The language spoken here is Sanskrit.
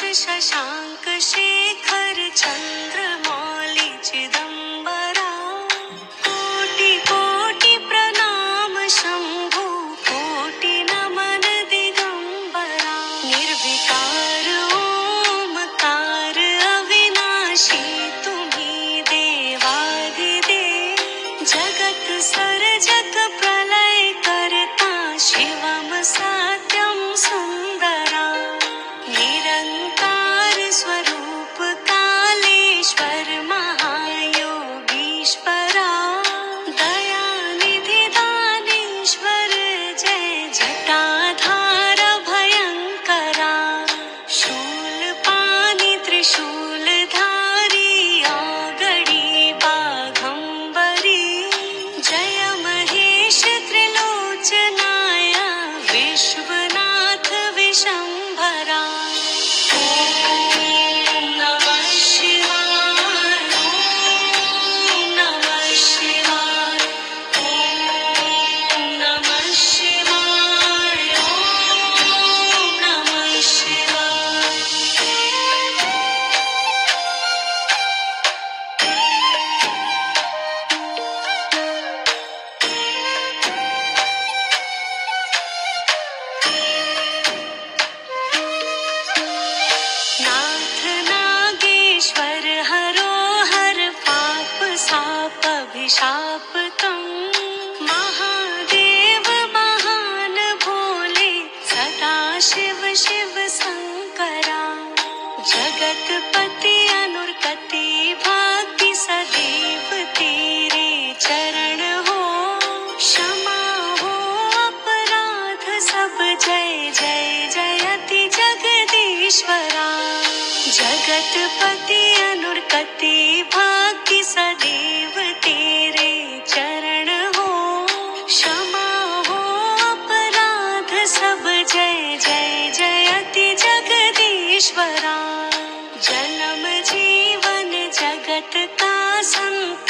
शशांक शेखर चंद्रमौली चिदंबरा कोटि कोटि प्रणाम शंभु कोटि नमन दिगंबरा निर्विकार ओमकार अविनाशी तुम्ही देवाधिदेव जगत सर्जक प्रलय करता शिवम सत्यम सुंदरा निरंकार स्वरूप कालेश्वर महायोगीश्वरा दयानिधि दानेश्वर जय जटाधार भयंकरा शूलपाणि त्रिशूलधारी औगडी बाघंबरी जय महेश त्रिलोचनाय विश्वनाथ विशंभरा नाथ नागेश्वर हरो हर पाप साप अभिशापतम महादेव महान भोले सदा शिव शिव शंकरा जगतपति अनुरकति भाग्य सदैव तेरे चरण हो क्षमा हो अपराध सब जय जय जयति जगदीश्वरा जगतपति अनुरकति भाग्य सदैव तेरे चरण हो क्षमा हो अपराध सब जय जय जयति जगदीश्वरा जन्म जीवन जगत का संत